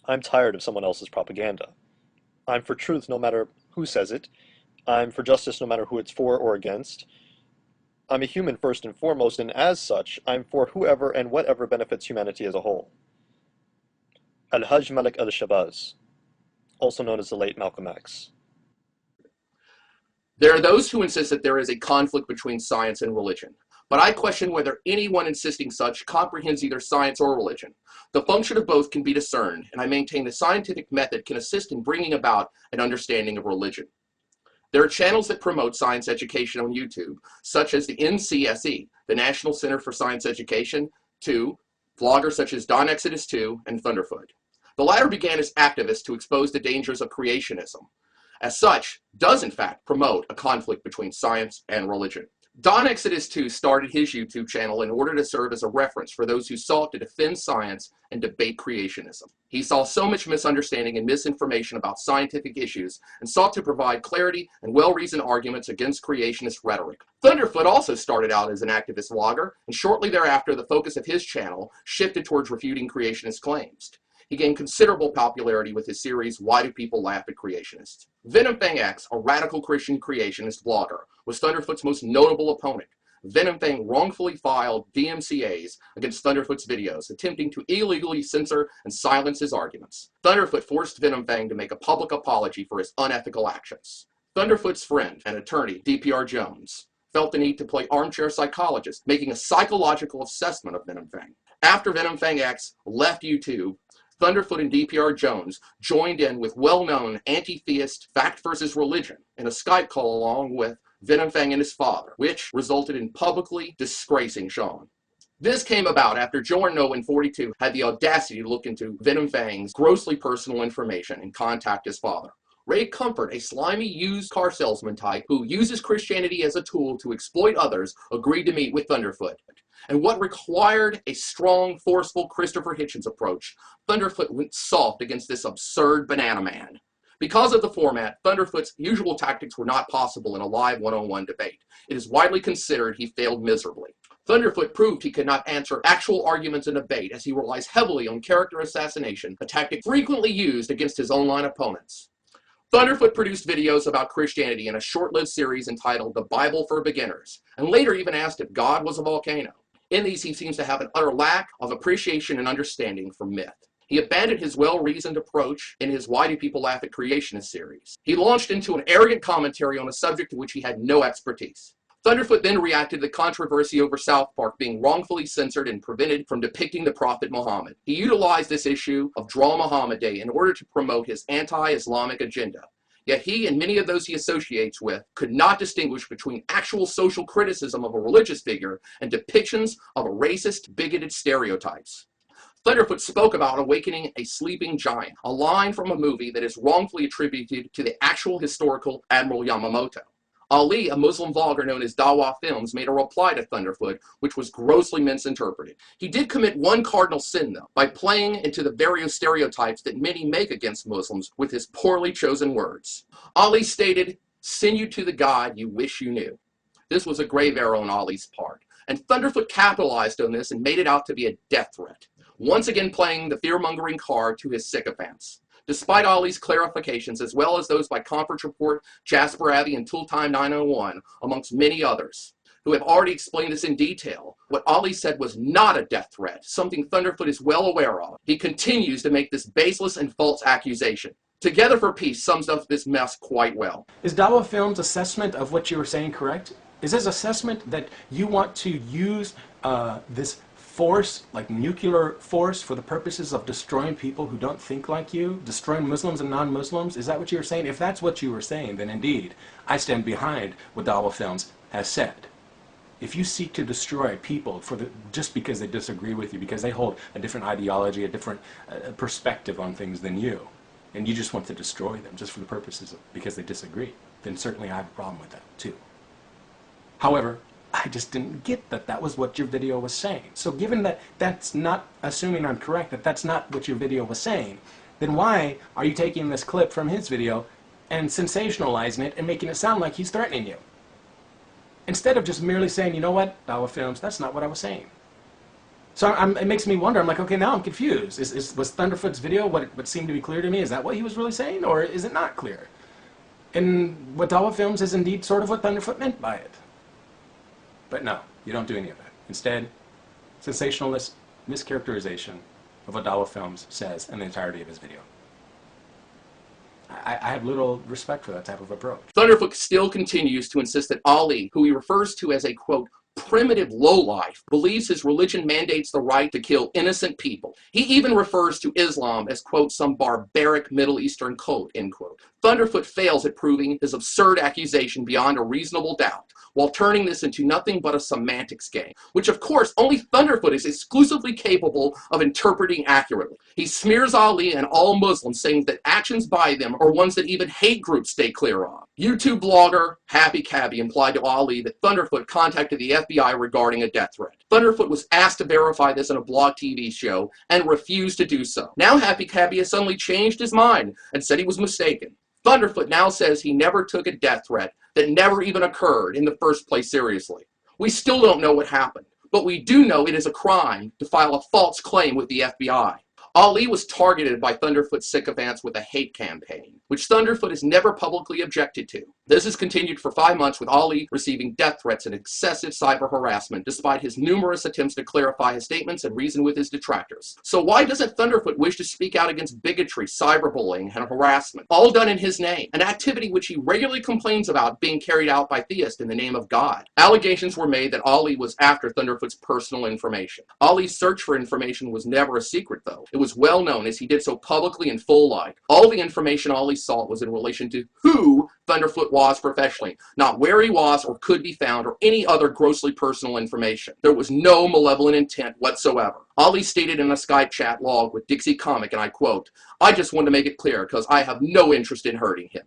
I'm tired of someone else's propaganda. I'm for truth no matter who says it. I'm for justice no matter who it's for or against. I'm a human first and foremost, and as such, I'm for whoever and whatever benefits humanity as a whole. Al-Hajj Malik al-Shabazz, also known as the late Malcolm X. There are those who insist that there is a conflict between science and religion, but I question whether anyone insisting such comprehends either science or religion. The function of both can be discerned, and I maintain the scientific method can assist in bringing about an understanding of religion. There are channels that promote science education on YouTube, such as the NCSE, the National Center for Science Education, 2, vloggers such as DawahFilms and Thunderf00t. The latter began as activists to expose the dangers of creationism. As such, does in fact promote a conflict between science and religion. DawahFilms started his YouTube channel in order to serve as a reference for those who sought to defend science and debate creationism. He saw so much misunderstanding and misinformation about scientific issues and sought to provide clarity and well-reasoned arguments against creationist rhetoric. Thunderf00t also started out as an activist vlogger, and shortly thereafter the focus of his channel shifted towards refuting creationist claims. He gained considerable popularity with his series, Why Do People Laugh at Creationists? Venomfang X, a radical Christian creationist blogger, was Thunderf00t's most notable opponent. Venomfang wrongfully filed DMCAs against Thunderf00t's videos, attempting to illegally censor and silence his arguments. Thunderf00t forced Venomfang to make a public apology for his unethical actions. Thunderf00t's friend and attorney, DPR Jones, felt the need to play armchair psychologist, making a psychological assessment of Venomfang. After Venomfang X left YouTube, Thunderf00t and DPR Jones joined in with well-known anti-theist Fact versus Religion in a Skype call along with Venomfang and his father, which resulted in publicly disgracing Sean. This came about after Jorno42 had the audacity to look into Venomfang's grossly personal information and contact his father. Ray Comfort, a slimy used car salesman type who uses Christianity as a tool to exploit others, agreed to meet with Thunderf00t. And what required a strong, forceful Christopher Hitchens approach, Thunderf00t went soft against this absurd banana man. Because of the format, Thunderf00t's usual tactics were not possible in a live one-on-one debate. It is widely considered he failed miserably. Thunderf00t proved he could not answer actual arguments in debate as he relies heavily on character assassination, a tactic frequently used against his online opponents. Thunderf00t produced videos about Christianity in a short-lived series entitled The Bible for Beginners, and later even asked if God was a volcano. In these, he seems to have an utter lack of appreciation and understanding for myth. He abandoned his well-reasoned approach in his Why Do People Laugh at Creationist series. He launched into an arrogant commentary on a subject in which he had no expertise. Thunderf00t then reacted to the controversy over South Park being wrongfully censored and prevented from depicting the Prophet Muhammad. He utilized this issue of Draw Muhammad Day in order to promote his anti-Islamic agenda. Yet he and many of those he associates with could not distinguish between actual social criticism of a religious figure and depictions of a racist, bigoted stereotypes. Thunderf00t spoke about awakening a sleeping giant, a line from a movie that is wrongfully attributed to the actual historical Admiral Yamamoto. Ali, a Muslim vlogger known as DawahFilms, made a reply to Thunderf00t, which was grossly misinterpreted. He did commit one cardinal sin, though, by playing into the various stereotypes that many make against Muslims with his poorly chosen words. Ali stated, "Send you to the God you wish you knew." This was a grave error on Ali's part, and Thunderf00t capitalized on this and made it out to be a death threat, once again playing the fear-mongering card to his sycophants. Despite Ali's clarifications, as well as those by Conference Report, Jasper Abbey, and Tooltime 901, amongst many others, who have already explained this in detail, what Ali said was not a death threat, something Thunderf00t is well aware of. He continues to make this baseless and false accusation. Together for Peace sums up this mess quite well. Is DawahFilms' assessment of what you were saying correct? Is his assessment that you want to use this force, like nuclear force, for the purposes of destroying people who don't think like you, destroying Muslims and non-Muslims? Is that what you were saying? If that's what you were saying, then indeed, I stand behind what DawahFilms has said. If you seek to destroy people just because they disagree with you, because they hold a different ideology, a different perspective on things than you, and you just want to destroy them just for the purposes of because they disagree, then certainly I have a problem with that too. However, I just didn't get that that was what your video was saying. So given that that's not, assuming I'm correct, that that's not what your video was saying, then why are you taking this clip from his video and sensationalizing it and making it sound like he's threatening you? Instead of just merely saying, you know what, DawahFilms, that's not what I was saying. So it makes me wonder. I'm like, okay, now I'm confused. Was Thunderfoot's video what seemed to be clear to me? Is that what he was really saying, or is it not clear? And what DawahFilms is indeed sort of what Thunderfoot meant by it. But no, you don't do any of that. Instead, sensationalist mischaracterization of what DawahFilms says in the entirety of his video. I have little respect for that type of approach. Thunderfoot still continues to insist that Ali, who he refers to as a, quote, primitive lowlife, believes his religion mandates the right to kill innocent people. He even refers to Islam as, quote, some barbaric Middle Eastern cult, end quote. Thunderfoot fails at proving his absurd accusation beyond a reasonable doubt, while turning this into nothing but a semantics game, which of course only Thunderfoot is exclusively capable of interpreting accurately. He smears Ali and all Muslims, saying that actions by them are ones that even hate groups stay clear of. YouTube blogger Happy Cabby implied to Ali that Thunderfoot contacted the FBI regarding a death threat. Thunderfoot was asked to verify this in a blog TV show and refused to do so. Now Happy Cabby has suddenly changed his mind and said he was mistaken. Thunderfoot now says he never took a death threat that never even occurred in the first place seriously. We still don't know what happened, but we do know it is a crime to file a false claim with the FBI. Ali was targeted by Thunderfoot's sycophants with a hate campaign, which Thunderfoot has never publicly objected to. This has continued for 5 months, with Ali receiving death threats and excessive cyber harassment, despite his numerous attempts to clarify his statements and reason with his detractors. So why doesn't Thunderfoot wish to speak out against bigotry, cyberbullying, and harassment, all done in his name, an activity which he regularly complains about being carried out by theists in the name of God? Allegations were made that Ali was after Thunderfoot's personal information. Ali's search for information was never a secret, though. It was well known, as he did so publicly in full light. All the information Ali sought was in relation to who Thunderfoot was professionally, not where he was or could be found or any other grossly personal information. There was no malevolent intent whatsoever. Ali stated in a Skype chat log with Dixie Comic, and I quote, "I just want to make it clear because I have no interest in hurting him."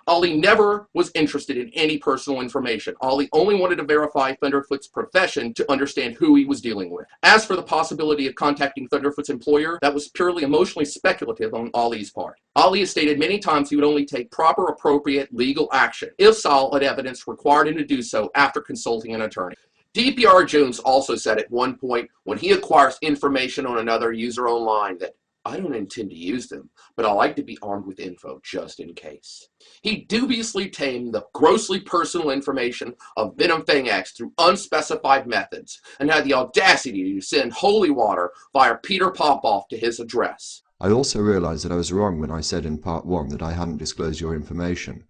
Ali never was interested in any personal information. Ali only wanted to verify Thunderfoot's profession to understand who he was dealing with. As for the possibility of contacting Thunderfoot's employer, that was purely emotionally speculative on Ali's part. Ali has stated many times he would only take proper, appropriate legal action if solid evidence required him to do so after consulting an attorney. DPR Jones also said at one point, when he acquires information on another user online, that I don't intend to use them, but I like to be armed with info just in case. He dubiously obtained the grossly personal information of Venom Fang X through unspecified methods and had the audacity to send holy water via Peter Popoff to his address. I also realized that I was wrong when I said in part 1 that I hadn't disclosed your information.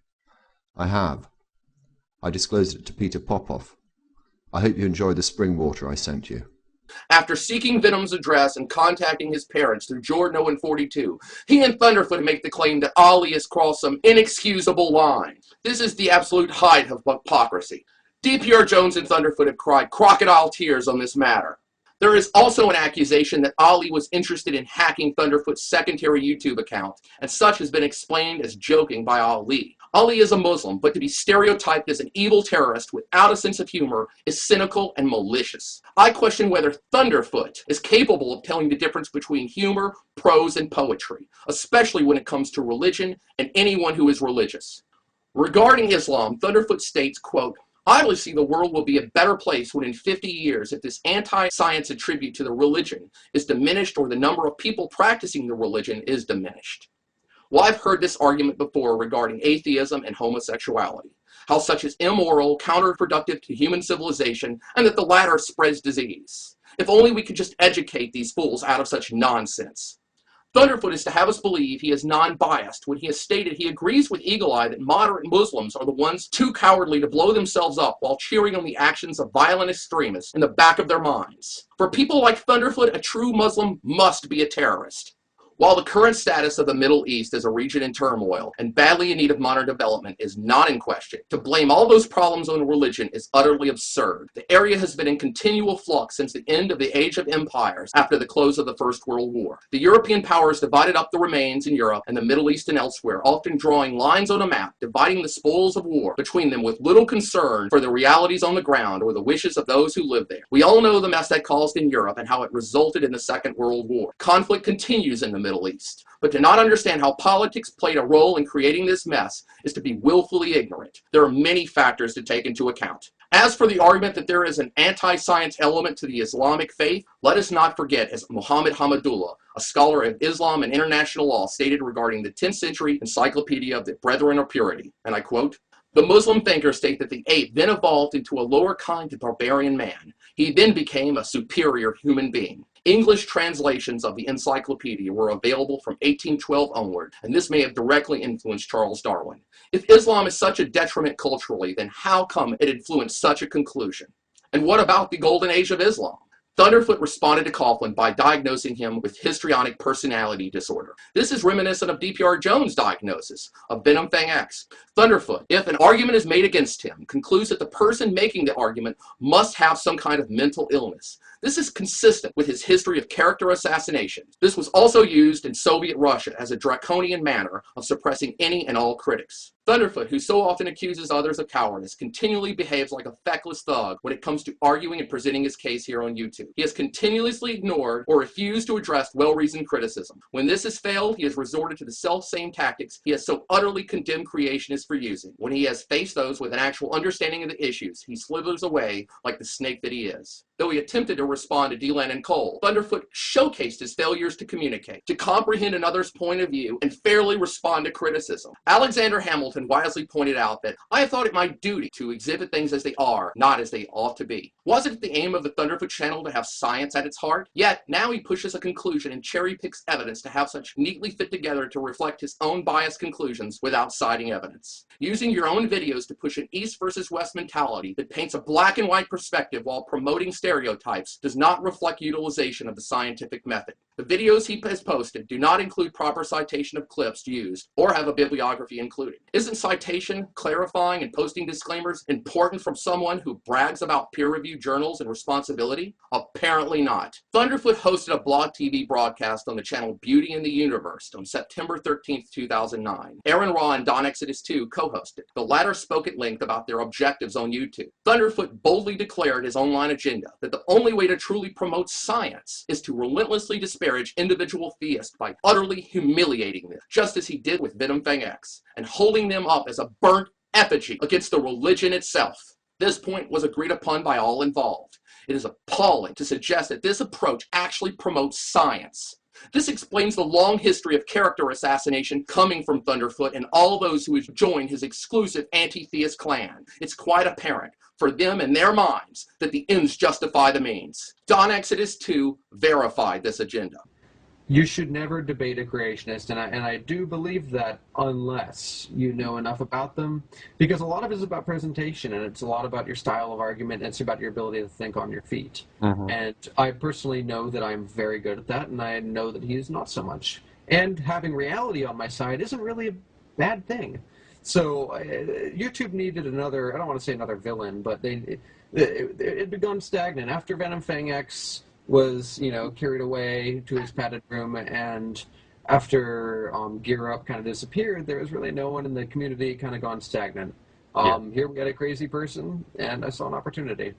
I have. I disclosed it to Peter Popoff. I hope you enjoy the spring water I sent you. After seeking Venom's address and contacting his parents through Jordan 042, he and Thunderfoot make the claim that Ali has crossed some inexcusable line. This is the absolute height of hypocrisy. DPR Jones and Thunderfoot have cried crocodile tears on this matter. There is also an accusation that Ali was interested in hacking Thunderfoot's secondary YouTube account, and such has been explained as joking by Ali. Ali is a Muslim, but to be stereotyped as an evil terrorist without a sense of humor is cynical and malicious. I question whether Thunderfoot is capable of telling the difference between humor, prose, and poetry, especially when it comes to religion and anyone who is religious. Regarding Islam, Thunderfoot states, quote, "I believe the world will be a better place when in 50 years, if this anti-science attribute to the religion is diminished or the number of people practicing the religion is diminished." Well, I've heard this argument before regarding atheism and homosexuality, how such is immoral, counterproductive to human civilization, and that the latter spreads disease. If only we could just educate these fools out of such nonsense. Thunderfoot is to have us believe he is non-biased when he has stated he agrees with Eagle Eye that moderate Muslims are the ones too cowardly to blow themselves up while cheering on the actions of violent extremists in the back of their minds. For people like Thunderfoot, a true Muslim must be a terrorist. While the current status of the Middle East as a region in turmoil and badly in need of modern development is not in question, to blame all those problems on religion is utterly absurd. The area has been in continual flux since the end of the Age of Empires after the close of the First World War. The European powers divided up the remains in Europe and the Middle East and elsewhere, often drawing lines on a map, dividing the spoils of war between them with little concern for the realities on the ground or the wishes of those who live there. We all know the mess that caused in Europe and how it resulted in the Second World War. Conflict continues in the Middle East. But to not understand how politics played a role in creating this mess is to be willfully ignorant. There are many factors to take into account. As for the argument that there is an anti-science element to the Islamic faith, let us not forget, as Muhammad Hamidullah, a scholar of Islam and international law, stated regarding the 10th century encyclopedia of the Brethren of Purity, and I quote, "The Muslim thinkers state that the ape then evolved into a lower kind of barbarian man. He then became a superior human being. English translations of the encyclopedia were available from 1812 onward, and this may have directly influenced Charles Darwin. If Islam is such a detriment culturally, then how come it influenced such a conclusion? And what about the golden age of Islam?" Thunderfoot responded to Coughlin by diagnosing him with histrionic personality disorder. This is reminiscent of D.P.R. Jones' diagnosis of Venom Fang X. Thunderfoot, if an argument is made against him, concludes that the person making the argument must have some kind of mental illness. This is consistent with his history of character assassinations. This was also used in Soviet Russia as a draconian manner of suppressing any and all critics. Thunderfoot, who so often accuses others of cowardice, continually behaves like a feckless thug when it comes to arguing and presenting his case here on YouTube. He has continuously ignored or refused to address well-reasoned criticism. When this has failed, he has resorted to the self-same tactics he has so utterly condemned creationists for using. When he has faced those with an actual understanding of the issues, he slithers away like the snake that he is. Though he attempted to respond to Deland and Cole, Thunderfoot showcased his failures to communicate, to comprehend another's point of view, and fairly respond to criticism. Alexander Hamilton wisely pointed out that I have thought it my duty to exhibit things as they are, not as they ought to be. Wasn't it the aim of the Thunderfoot channel to have science at its heart? Yet, now he pushes a conclusion and cherry-picks evidence to have such neatly fit together to reflect his own biased conclusions without citing evidence. Using your own videos to push an East versus West mentality that paints a black and white perspective while promoting stereotypes does not reflect utilization of the scientific method. The videos he has posted do not include proper citation of clips used or have a bibliography included. Isn't citation, clarifying, and posting disclaimers important from someone who brags about peer-reviewed journals and responsibility? Apparently not. Thunderfoot hosted a Blog TV broadcast on the channel Beauty in the Universe on September 13th, 2009. Aaron Raw and Don Exodus 2 co-hosted. The latter spoke at length about their objectives on YouTube. Thunderfoot boldly declared his online agenda that the only way to truly promote science is to relentlessly disparage individual theists by utterly humiliating them, just as he did with Venom Fang X, and holding them up as a burnt effigy against the religion itself. This point was agreed upon by all involved. It is appalling to suggest that this approach actually promotes science. This explains the long history of character assassination coming from Thunderfoot and all those who have joined his exclusive anti-theist clan. It's quite apparent for them in their minds that the ends justify the means. Don Exodus 2 verified this agenda. You should never debate a creationist, and I do believe that unless you know enough about them, because a lot of it is about presentation, and it's a lot about your style of argument, and it's about your ability to think on your feet. And I personally know that I'm very good at that, and I know that he is not so much. And having reality on my side isn't really a bad thing. So YouTube needed another, I don't want to say another villain, but it had begun stagnant. After Venom Fang X was, carried away to his padded room, and after Gear Up kind of disappeared, there was really no one in the community, kind of gone stagnant. Here we had a crazy person, and I saw an opportunity.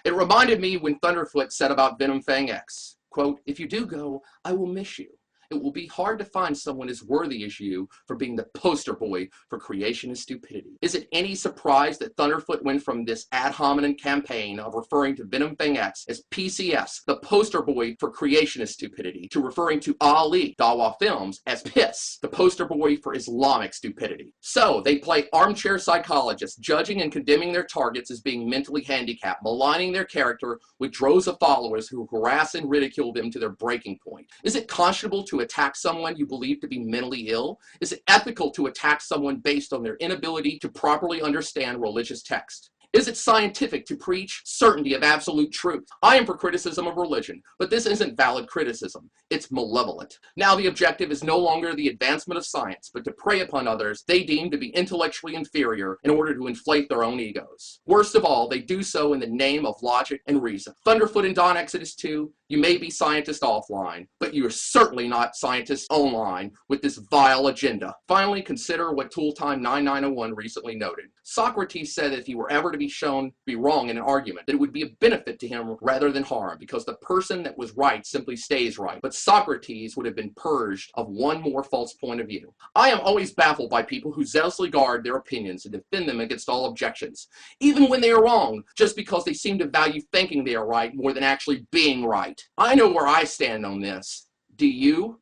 It reminded me when Thunderfoot said about Venom Fang X, quote, "If you do go, I will miss you. It will be hard to find someone as worthy as you for being the poster boy for creationist stupidity." Is it any surprise that Thunderfoot went from this ad hominem campaign of referring to Venom Fang X as PCS, the poster boy for creationist stupidity, to referring to Ali, DawahFilms, as Piss, the poster boy for Islamic stupidity? So they play armchair psychologists, judging and condemning their targets as being mentally handicapped, maligning their character with droves of followers who harass and ridicule them to their breaking point. Is it conscionable to attack someone you believe to be mentally ill? Is it ethical to attack someone based on their inability to properly understand religious text? Is it scientific to preach certainty of absolute truth? I am for criticism of religion, but this isn't valid criticism. It's malevolent. Now the objective is no longer the advancement of science, but to prey upon others they deem to be intellectually inferior in order to inflate their own egos. Worst of all, they do so in the name of logic and reason. Thunderfoot and Don Exodus 2, you may be scientists offline, but you are certainly not scientists online with this vile agenda. Finally, consider what Tooltime 9901 recently noted. Socrates said that if he were ever to be be shown to be wrong in an argument, that it would be a benefit to him rather than harm, because the person that was right simply stays right. But Socrates would have been purged of one more false point of view. I am always baffled by people who zealously guard their opinions and defend them against all objections, even when they are wrong, just because they seem to value thinking they are right more than actually being right. I know where I stand on this. Do you?